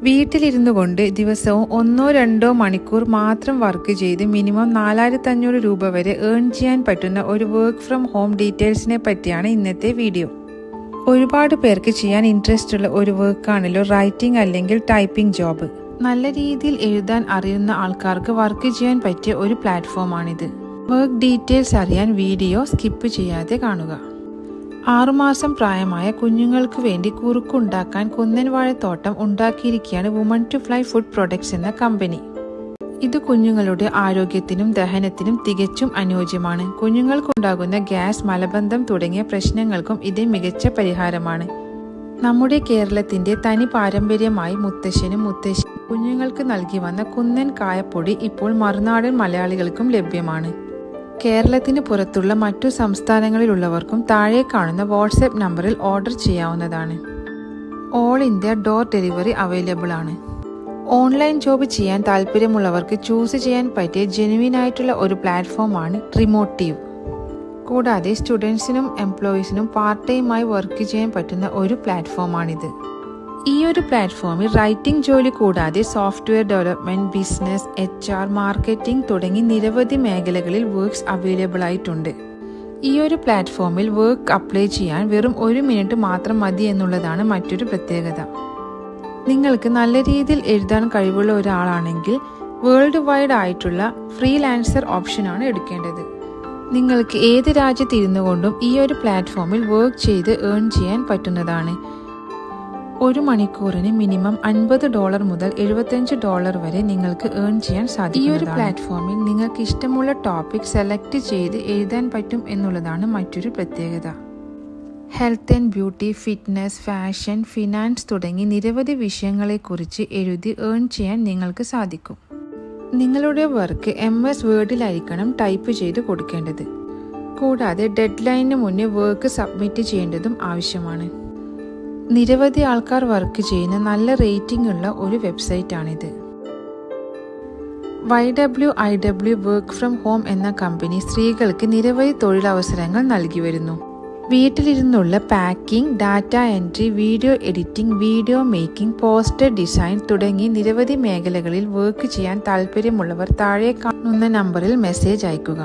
വീട്ടിലിരുന്നു കൊണ്ട് ദിവസവും 1-2 മണിക്കൂർ മാത്രം വർക്ക് ചെയ്ത് മിനിമം 4500 രൂപ വരെ ഏൺ ചെയ്യാൻ പറ്റുന്ന ഒരു വർക്ക് ഫ്രം ഹോം ഡീറ്റെയിൽസിനെ പറ്റിയാണ് ഇന്നത്തെ വീഡിയോ. ഒരുപാട് പേർക്ക് ചെയ്യാൻ ഇൻട്രസ്റ്റ് ഉള്ള ഒരു വർക്കാണല്ലോ റൈറ്റിംഗ് അല്ലെങ്കിൽ ടൈപ്പിംഗ് ജോബ്. നല്ല രീതിയിൽ എഴുതാൻ അറിയുന്ന ആൾക്കാർക്ക് വർക്ക് ചെയ്യാൻ പറ്റിയ ഒരു പ്ലാറ്റ്ഫോമാണിത്. വർക്ക് ഡീറ്റെയിൽസ് അറിയാൻ വീഡിയോ സ്കിപ്പ് ചെയ്യാതെ കാണുക. 6 മാസം പ്രായമായ കുഞ്ഞുങ്ങൾക്ക് വേണ്ടി കുറുക്കുണ്ടാക്കാൻ കുന്നൻവാഴത്തോട്ടം ഉണ്ടാക്കിയിരിക്കുകയാണ് woman to fly food products എന്ന കമ്പനി. ഇത് കുഞ്ഞുങ്ങളുടെ ആരോഗ്യത്തിനും ദഹനത്തിനും തികച്ചും അനുയോജ്യമാണ്. കുഞ്ഞുങ്ങൾക്കുണ്ടാകുന്ന ഗ്യാസ്, മലബന്ധം തുടങ്ങിയ പ്രശ്നങ്ങൾക്കും ഇത് മികച്ച പരിഹാരമാണ്. നമ്മുടെ കേരളത്തിന്റെ തനി പാരമ്പര്യമായി മുത്തശ്ശനും മുത്തശ്ശിയും കുഞ്ഞുങ്ങൾക്ക് നൽകി വന്ന കുന്നൻ കായപ്പൊടി ഇപ്പോൾ മറുനാടൻ മലയാളികൾക്കും ലഭ്യമാണ്. കേരളത്തിന് പുറത്തുള്ള മറ്റു സംസ്ഥാനങ്ങളിലുള്ളവർക്കും താഴെ കാണുന്ന വാട്സ്ആപ്പ് നമ്പറിൽ ഓർഡർ ചെയ്യാവുന്നതാണ്. All India door delivery available ആണ്. ഓൺലൈൻ ജോബ് ചെയ്യാൻ താല്പര്യമുള്ളവർക്ക് ചൂസ് ചെയ്യാൻ പറ്റിയ ജെനുവിൻ ആയിട്ടുള്ള ഒരു പ്ലാറ്റ്ഫോമാണ് റിമോട്ടീവ്. കൂടാതെ സ്റ്റുഡൻസിനും എംപ്ലോയീസിനും പാർട്ട് ടൈമായി വർക്ക് ചെയ്യാൻ പറ്റുന്ന ഒരു പ്ലാറ്റ്ഫോമാണിത്. ഈ ഒരു പ്ലാറ്റ്ഫോമിൽ റൈറ്റിംഗ് ജോലി കൂടാതെ software development, business, HR, marketing തുടങ്ങി നിരവധി മേഖലകളിൽ വർക്ക്സ് അവൈലബിൾ ആയിട്ടുണ്ട്. ഈ ഒരു പ്ലാറ്റ്ഫോമിൽ വർക്ക് അപ്ലൈ ചെയ്യാൻ വെറും 1 മിനിറ്റ് മാത്രം മതി എന്നുള്ളതാണ് മറ്റൊരു പ്രത്യേകത. നിങ്ങൾക്ക് നല്ല രീതിയിൽ എഴുതാൻ കഴിവുള്ള ഒരാളാണെങ്കിൽ വേൾഡ് വൈഡ് ആയിട്ടുള്ള ഫ്രീലാൻസർ ഓപ്ഷനാണ് എടുക്കേണ്ടത്. നിങ്ങൾക്ക് ഏത് രാജ്യത്ത് ഇരുന്നു കൊണ്ടും ഈ ഒരു പ്ലാറ്റ്ഫോമിൽ വർക്ക് ചെയ്ത് ഏൺ ചെയ്യാൻ പറ്റുന്നതാണ്. 1 മണിക്കൂറിന് മിനിമം $50 മുതൽ $75 വരെ നിങ്ങൾക്ക് ഏൺ ചെയ്യാൻ സാധിക്കും. ഈ ഒരു പ്ലാറ്റ്ഫോമിൽ നിങ്ങൾക്ക് ഇഷ്ടമുള്ള ടോപ്പിക് സെലക്ട് ചെയ്ത് എഴുതാൻ പറ്റും എന്നുള്ളതാണ് മറ്റൊരു പ്രത്യേകത. Health and beauty, fitness, fashion, finance തുടങ്ങി നിരവധി വിഷയങ്ങളെക്കുറിച്ച് എഴുതി ഏൺ ചെയ്യാൻ നിങ്ങൾക്ക് സാധിക്കും. നിങ്ങളുടെ വർക്ക് MS വേർഡിലായിരിക്കണം ടൈപ്പ് ചെയ്ത് കൊടുക്കേണ്ടത്. കൂടാതെ ഡെഡ് ലൈനിന് മുന്നേ വർക്ക് സബ്മിറ്റ് ചെയ്യേണ്ടതും ആവശ്യമാണ്. നിരവധി ആൾക്കാർ വർക്ക് ചെയ്യുന്ന നല്ല റേറ്റിംഗ് ഉള്ള ഒരു വെബ്സൈറ്റാണിത്. YWIW വർക്ക് ഫ്രം ഹോം എന്ന കമ്പനി സ്ത്രീകൾക്ക് നിരവധി തൊഴിലവസരങ്ങൾ നൽകി വരുന്നു. വീട്ടിലിരുന്നുള്ള packing, data entry, video editing, video making, poster design തുടങ്ങി നിരവധി മേഖലകളിൽ വർക്ക് ചെയ്യാൻ താല്പര്യമുള്ളവർ താഴെ കാണുന്ന നമ്പറിൽ മെസ്സേജ് അയയ്ക്കുക.